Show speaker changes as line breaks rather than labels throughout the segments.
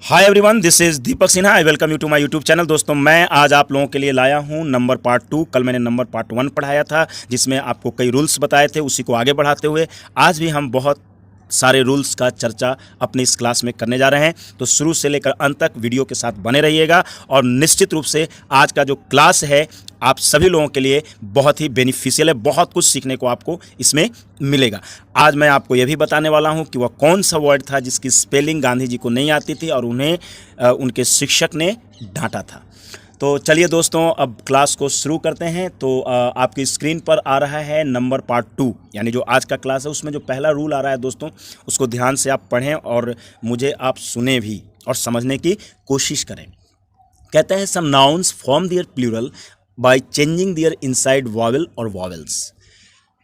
Hi everyone, this is Deepak Sinha. I welcome you to my YouTube channel. दोस्तों, मैं आज आप लोगों के लिए लाया हूं नंबर पार्ट 2। कल मैंने नंबर पार्ट 1 पढ़ाया था, जिसमें आपको कई रूल्स बताए थे। उसी को आगे बढ़ाते हुए आज भी हम बहुत सारे रूल्स का चर्चा अपनी इस क्लास में करने जा रहे हैं। तो शुरू से लेकर अंत तक वीडियो के साथ बने रहिएगा और निश्चित रूप से आज का जो क्लास है आप सभी लोगों के लिए बहुत ही बेनिफिशियल है। बहुत कुछ सीखने को आपको इसमें मिलेगा। आज मैं आपको यह भी बताने वाला हूं कि वह कौन सा वर्ड था जिसकी स्पेलिंग गांधी जी को नहीं आती थी और उन्हें उनके शिक्षक ने डांटा था। तो चलिए दोस्तों, अब क्लास को शुरू करते हैं। तो आपकी स्क्रीन पर आ रहा है नंबर पार्ट 2, यानी जो आज का क्लास है उसमें जो पहला रूल आ रहा है दोस्तों, उसको ध्यान से आप पढ़ें और मुझे आप सुने भी और समझने की कोशिश करें। कहते हैं some nouns form their plural by changing their inside vowel और वॉवेल्स।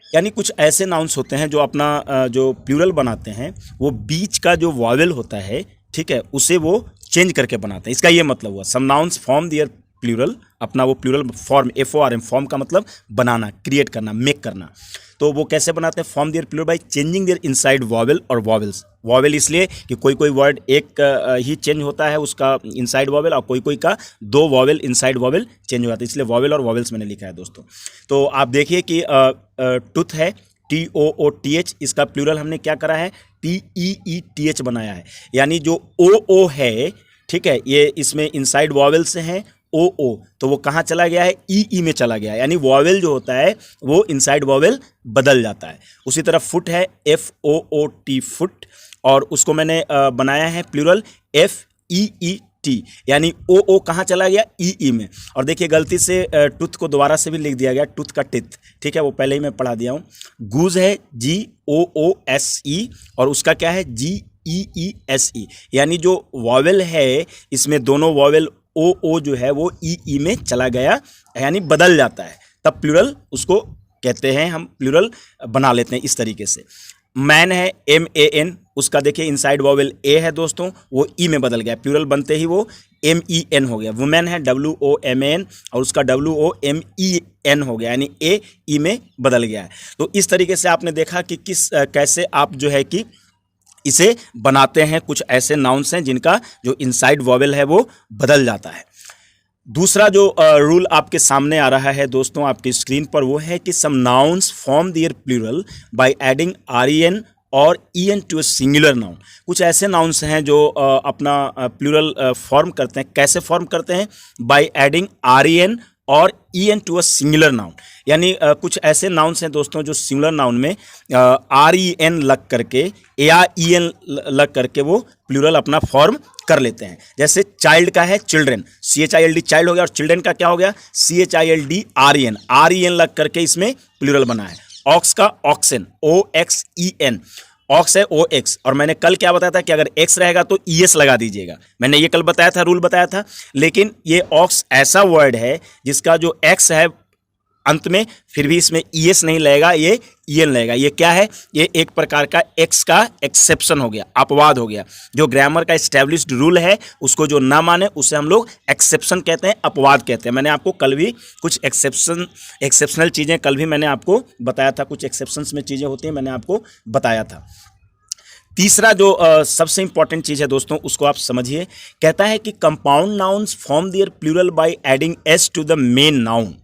यानी कुछ ऐसे नाउन्स होते हैं जो अपना जो प्लूरल बनाते हैं वो बीच का जो वॉवेल होता है, ठीक है, उसे वो चेंज करके बनाते हैं। इसका ये मतलब हुआ some nouns form their plural, अपना वो प्लूरल फॉर्म, FORM, फॉर्म का मतलब बनाना, क्रिएट करना, मेक करना। तो वो कैसे बनाते हैं? Form their plural by changing their inside vowel और वॉवेल्स। वॉवेल इसलिए कि कोई कोई वर्ड एक ही चेंज होता है उसका इनसाइड वॉवेल, और कोई कोई का दो वॉवेल इनसाइड वॉवेल चेंज हो जाता है, इसलिए वॉवेल और वॉवेल्स मैंने लिखा है दोस्तों। तो आप देखिए कि टूथ है, TOOTH, इसका प्लूरल हमने क्या करा है? TEETH बनाया है। यानी जो OO है, ठीक है, ये इसमें इनसाइड वॉवेल से हैं OO, तो वो कहाँ चला गया है? EE में चला गया है। यानी वॉवेल जो होता है वो इनसाइड वॉवेल बदल जाता है। उसी तरह फुट है, FOOT, फुट, और उसको मैंने बनाया है प्लूरल FEET, यानी OO कहाँ चला गया? EE में। और देखिए गलती से टूथ को दोबारा से भी लिख दिया गया, टूथ का टिथ, ठीक है, वो पहले ही मैं पढ़ा दिया हूँ। गूज है GOOSE, और उसका क्या है? GEESE, यानी जो वॉवेल है इसमें दोनों वॉवेल OO जो है वो EE में चला गया, यानी बदल जाता है, तब प्लूरल उसको कहते हैं, हम प्लूरल बना लेते हैं इस तरीके से। मैन है MAN, उसका देखिए इनसाइड वॉवेल A है दोस्तों, वो E में बदल गया, प्लूरल बनते ही वो MEN हो गया। वुमेन है WOMAN, और उसका WOMEN हो गया, यानी A E में बदल गया है। तो इस तरीके से आपने देखा कि कैसे आप जो है कि इसे बनाते हैं। कुछ ऐसे नाउन्स हैं जिनका जो इनसाइड वॉवेल है वो बदल जाता है। दूसरा जो रूल आपके सामने आ रहा है दोस्तों आपकी स्क्रीन पर, वो है कि some nouns form their plural by adding REN और EN to a singular noun. कुछ ऐसे नाउन्स हैं जो अपना प्लूरल फॉर्म करते हैं। कैसे फॉर्म करते हैं? बाय एडिंग REN और EN to a singular noun. यानी कुछ ऐसे नाउन्स हैं दोस्तों जो सिंगुलर नाउन में REN लग करके या EN लग करके वो प्लूरल अपना फॉर्म कर लेते हैं। जैसे चाइल्ड का है चिल्ड्रेन, CHILD चाइल्ड हो गया, और चिल्ड्रेन का क्या हो गया? CHILD REN लग करके इसमें प्लूरल बना है। ऑक्स का ऑक्सेन, OXEN, ऑक्स है OX, और मैंने कल क्या बताया था कि अगर X रहेगा तो ES लगा दीजिएगा। मैंने ये कल बताया था, रूल बताया था। लेकिन ये ऑक्स ऐसा वर्ड है जिसका जो X है अंत में, फिर भी इसमें ES नहीं लगेगा, ये EN लगेगा। ये क्या है? ये एक प्रकार का X का एक्सेप्शन हो गया, अपवाद हो गया। जो ग्रामर का एस्टेब्लिश्ड रूल है उसको जो ना माने उसे हम लोग एक्सेप्शन कहते हैं, अपवाद कहते हैं। मैंने आपको कल भी कुछ एक्सेप्शनल चीज़ें कल भी मैंने आपको बताया था, कुछ एक्सेप्शंस में चीज़ें होती हैं, मैंने आपको बताया था। तीसरा जो सबसे इंपॉर्टेंट चीज़ है दोस्तों, उसको आप समझिए। कहता है कि compound nouns form their plural by adding S to the main noun.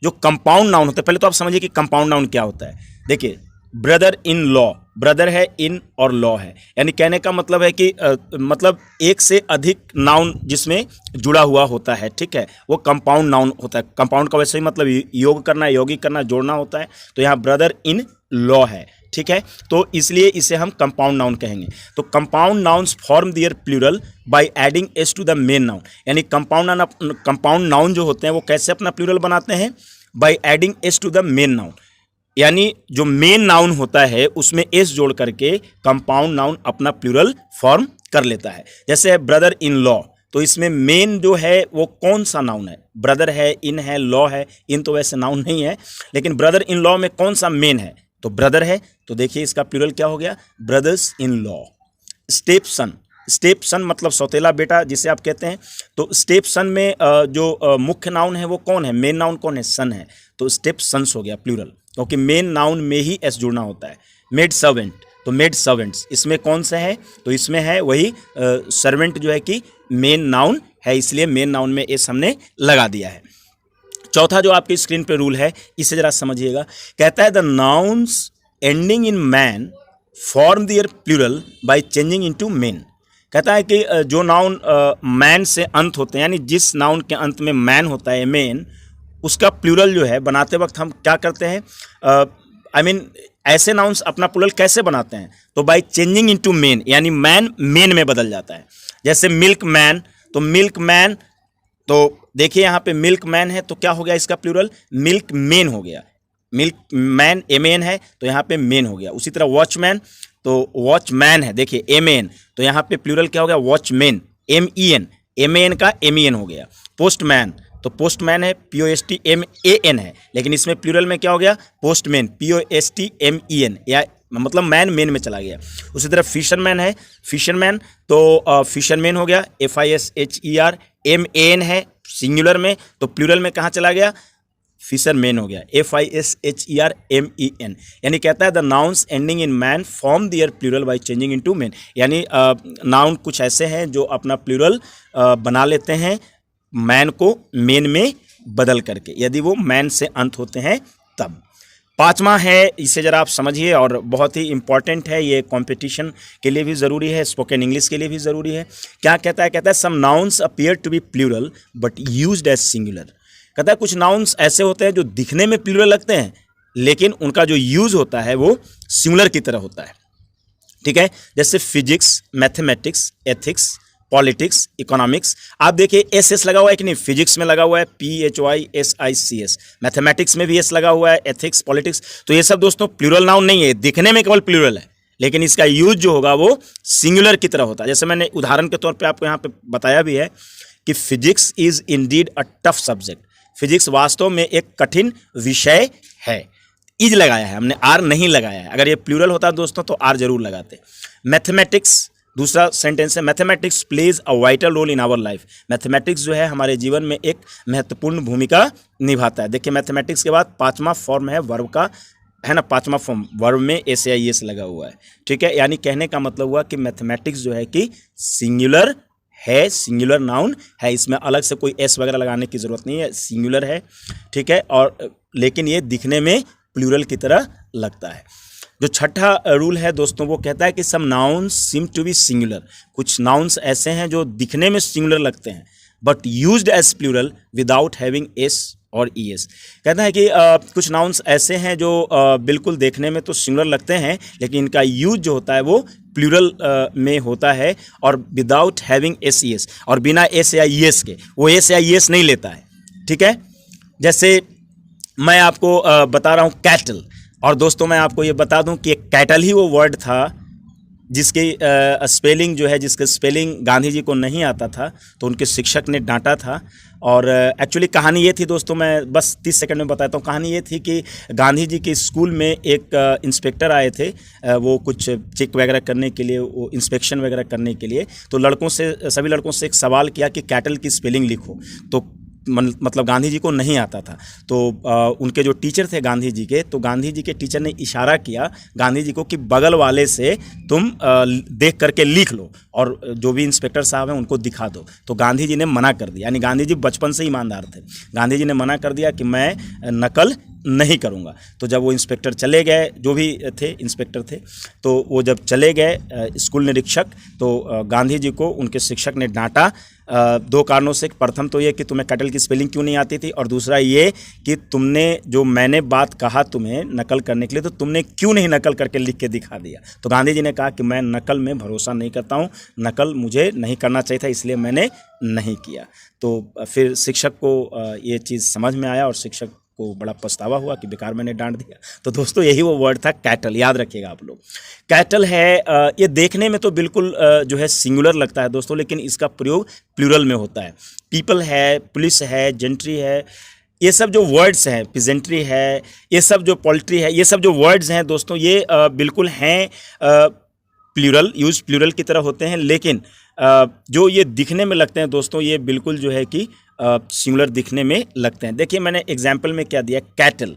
जो कंपाउंड नाउन होता है, पहले तो आप समझिए कि कंपाउंड नाउन क्या होता है। देखिए, ब्रदर इन लॉ, ब्रदर है, इन और लॉ है, यानी कहने का मतलब है कि मतलब एक से अधिक नाउन जिसमें जुड़ा हुआ होता है, ठीक है, वो कंपाउंड नाउन होता है। कंपाउंड का वैसे ही मतलब योग करना, यौगिक करना, जोड़ना होता है। तो यहाँ ब्रदर इन लॉ है, ठीक है, तो इसलिए इसे हम कंपाउंड नाउन कहेंगे। तो compound nouns form their plural by adding S to the main noun. यानी कंपाउंड नाउन जो होते हैं वो कैसे अपना प्लूरल बनाते हैं? By adding S to the main noun. यानी जो मेन नाउन होता है उसमें S जोड़ करके कंपाउंड नाउन अपना प्लूरल फॉर्म कर लेता है। जैसे है ब्रदर इन लॉ, तो इसमें मेन जो है वो कौन सा नाउन है? ब्रदर है, इन है, लॉ है। इन तो वैसे नाउन नहीं है, लेकिन ब्रदर इन लॉ में कौन सा मेन है? तो ब्रदर है, तो देखिए इसका प्लूरल क्या हो गया? Brothers in law. Step sun, step सन मतलब सौतेला बेटा जिसे आप कहते हैं। तो स्टेप सन में जो मुख्य नाउन है वो कौन है? मेन नाउन कौन है? सन है, तो स्टेप सन्स हो गया प्लूरल, क्योंकि मेन नाउन में ही S जुड़ना होता है। मेड सर्वेंट, तो मेड सर्वेंट्स, इसमें कौन सा है, तो इसमें है वही सर्वेंट जो है कि मेन नाउन है, इसलिए मेन नाउन में एस हमने लगा दिया है। चौथा जो आपकी स्क्रीन पे रूल है, इसे जरा समझिएगा। कहता है the nouns ending in man form their plural by changing into men. कहता है कि जो नाउन मैन से अंत होते हैं, यानी जिस नाउन के अंत में मैन होता है, मेन, उसका प्लूरल जो है बनाते वक्त हम क्या करते हैं, आई मीन ऐसे नाउन्स अपना प्लूरल कैसे बनाते हैं, तो बाय चेंजिंग इनटू मेन, यानी मैन मेन में बदल जाता है। जैसे मिल्क मैन, तो मिल्क मैन, तो देखिए यहाँ पे मिल्क मैन है तो क्या हो गया इसका प्लूरल, मिल्क मेन हो गया। मिल्क मैन एमेन है तो यहाँ पे मेन हो गया। उसी तरह वॉचमैन, तो वॉचमैन है, देखिए एमेन, तो यहाँ पे प्लूरल क्या हो गया, वॉचमैन, MEN, एमेन का MEN हो गया। पोस्टमैन, तो पोस्टमैन है, POSTMAN है, लेकिन इसमें प्लूरल में क्या हो गया, पोस्टमैन, POSTMEN, या मतलब मैन मेन में चला गया। उसी तरह फिशरमैन है, फिशरमैन, तो फिशरमैन हो गया, FISHERMAN है सिंगुलर में, तो प्लूरल में कहाँ चला गया, फिशरमैन हो गया, FISHERMEN। यानी कहता है the nouns ending in man form their plural by changing into men, यानी नाउन कुछ ऐसे हैं जो अपना प्लूरल बना लेते हैं मैन को मेन में बदल करके, यदि वो मैन से अंत होते हैं तब। पांचवा है, इसे जरा आप समझिए और बहुत ही इंपॉर्टेंट है, ये कंपटीशन के लिए भी ज़रूरी है, स्पोकन इंग्लिश के लिए भी ज़रूरी है। क्या कहता है, कहता है some nouns appear to be plural but used as singular. कहता है कुछ नाउन्स ऐसे होते हैं जो दिखने में प्लूरल लगते हैं, लेकिन उनका जो यूज़ होता है वो सिंगुलर की तरह होता है। ठीक है, जैसे physics, mathematics, ethics, politics, economics. आप देखिए एस लगा हुआ है कि नहीं, फिजिक्स में लगा हुआ है PHYSICS, मैथमेटिक्स में भी एस लगा हुआ है, एथिक्स, पॉलिटिक्स। तो ये सब दोस्तों प्लूरल नाउन नहीं है, दिखने में केवल प्लूरल है, लेकिन इसका यूज जो होगा वो सिंगुलर की तरह होता है। जैसे मैंने उदाहरण के तौर पे आपको यहाँ पे बताया भी है कि physics is indeed a tough subject, physics वास्तव में एक कठिन विषय है। इज लगाया है हमने, आर नहीं लगाया है। अगर ये प्लूरल होता दोस्तों तो आर जरूर लगाते। मैथमेटिक्स, दूसरा सेंटेंस है mathematics plays a vital role in our life. Mathematics जो है हमारे जीवन में एक महत्वपूर्ण भूमिका निभाता है। देखिए मैथमेटिक्स के बाद पांचवा फॉर्म है वर्ब का, है ना, पांचवा फॉर्म वर्ब में SAIS लगा हुआ है। ठीक है, यानी कहने का मतलब हुआ कि मैथमेटिक्स जो है कि सिंगुलर है, सिंगुलर नाउन है, इसमें अलग से कोई एस वगैरह लगाने की ज़रूरत नहीं है, सिंगुलर है। ठीक है, और लेकिन ये दिखने में प्लूरल की तरह लगता है। जो छठा रूल है दोस्तों वो कहता है कि some nouns seem to be singular. कुछ नाउन्स ऐसे हैं जो दिखने में सिंगुलर लगते हैं but used as plural without having S और ES। कहता है कि कुछ नाउन्स ऐसे हैं जो बिल्कुल देखने में तो सिंगुलर लगते हैं, लेकिन इनका यूज जो होता है वो प्लूरल में होता है और विदाउट हैविंग SES, और बिना S या ES के, वो S या ES नहीं लेता है। ठीक है, जैसे मैं आपको बता रहा हूँ कैटल, और दोस्तों मैं आपको ये बता दूं कि कैटल ही वो वर्ड था जिसकी स्पेलिंग जो है, जिसके स्पेलिंग गांधी जी को नहीं आता था, तो उनके शिक्षक ने डांटा था। और एक्चुअली कहानी ये थी दोस्तों, मैं बस 30 सेकंड में बताता हूँ। कहानी ये थी कि गांधी जी के स्कूल में एक इंस्पेक्टर आए थे, वो कुछ चेक वगैरह करने के लिए, वो इंस्पेक्शन वगैरह करने के लिए। तो सभी लड़कों से एक सवाल किया कि कैटल की स्पेलिंग लिखो, तो मतलब गांधी जी को नहीं आता था। तो उनके जो टीचर थे गांधी जी के, तो गांधी जी के टीचर ने इशारा किया गांधी जी को कि बगल वाले से तुम देख करके लिख लो और जो भी इंस्पेक्टर साहब हैं उनको दिखा दो। तो गांधी जी ने मना कर दिया, यानी गांधी जी बचपन से ईमानदार थे। गांधी जी ने मना कर दिया कि मैं नकल नहीं करूँगा। तो जब वो इंस्पेक्टर चले गए, जो भी थे इंस्पेक्टर थे, तो वो जब चले गए स्कूल निरीक्षक, तो गांधी जी को उनके शिक्षक ने डांटा दो कारणों से। प्रथम तो ये कि तुम्हें कैटल की स्पेलिंग क्यों नहीं आती थी, और दूसरा ये कि तुमने जो मैंने बात कहा तुम्हें नकल करने के लिए, तो तुमने क्यों नहीं नकल करके लिख के दिखा दिया। तो गांधी जी ने कहा कि मैं नकल में भरोसा नहीं करता हूँ, नकल मुझे नहीं करना चाहिए था, इसलिए मैंने नहीं किया। तो फिर शिक्षक को ये चीज़ समझ में आया और शिक्षक को बड़ा पछतावा हुआ कि बेकार मैंने डांट दिया। तो दोस्तों यही वो वर्ड था कैटल, याद रखिएगा आप लोग। कैटल है, ये देखने में तो बिल्कुल जो है सिंगुलर लगता है दोस्तों, लेकिन इसका प्रयोग प्लूरल में होता है। पीपल है, पुलिस है, जेंट्री है, ये सब जो वर्ड्स हैं, पिजेंट्री है, ये सब जो पोल्ट्री है, ये सब जो वर्ड्स हैं दोस्तों, ये बिल्कुल हैं प्लूरल, यूज प्लूरल की तरह होते हैं, लेकिन जो ये दिखने में लगते हैं दोस्तों, ये बिल्कुल जो है कि सिंगुलर दिखने में लगते हैं। देखिए मैंने एग्जाम्पल में क्या दिया, cattle,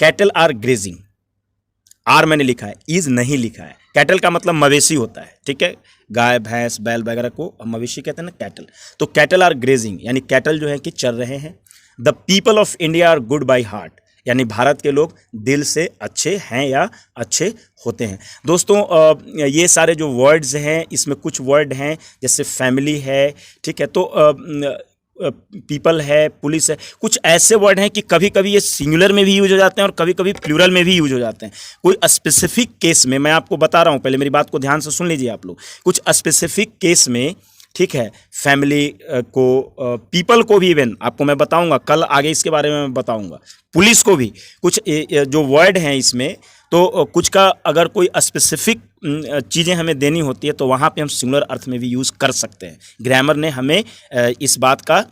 cattle are grazing, are मैंने लिखा है, इज नहीं लिखा है। कैटल का मतलब मवेशी होता है, ठीक है, गाय भैंस बैल वगैरह को हम मवेशी कहते हैं ना, कैटल। तो कैटल आर ग्रेजिंग, यानी कैटल जो है कि चल रहे हैं। The people of India are good by heart, यानी भारत के लोग दिल से अच्छे हैं या अच्छे होते हैं। दोस्तों ये सारे जो वर्ड्स हैं, इसमें कुछ वर्ड हैं जैसे फैमिली है, ठीक है, तो पीपल है, पुलिस है, कुछ ऐसे वर्ड हैं कि कभी कभी ये सिंगुलर में भी यूज हो जाते हैं और कभी कभी प्लूरल में भी यूज हो जाते हैं। कोई स्पेसिफिक केस में, मैं आपको बता रहा हूँ, पहले मेरी बात को ध्यान से सुन लीजिए आप लोग। कुछ स्पेसिफिक केस में, ठीक है, फैमिली को, पीपल को भी, इवन आपको मैं बताऊंगा कल आगे इसके बारे में मैं बताऊंगा, पुलिस को भी, कुछ जो वर्ड हैं इसमें, तो कुछ का अगर कोई स्पेसिफिक चीज़ें हमें देनी होती है तो वहाँ पे हम सिंगुलर अर्थ में भी यूज़ कर सकते हैं। ग्रामर ने हमें इस बात का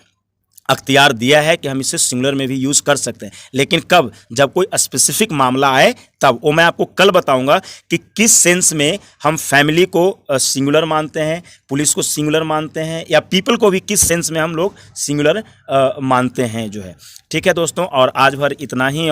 अख्तियार दिया है कि हम इसे सिंगुलर में भी यूज़ कर सकते हैं, लेकिन कब, जब कोई स्पेसिफिक मामला आए तब। वो मैं आपको कल बताऊंगा कि किस सेंस में हम फैमिली को सिंगुलर मानते हैं, पुलिस को सिंगुलर मानते हैं, या पीपल को भी किस सेंस में हम लोग सिंगुलर मानते हैं जो है। ठीक है दोस्तों, और आज भर इतना ही।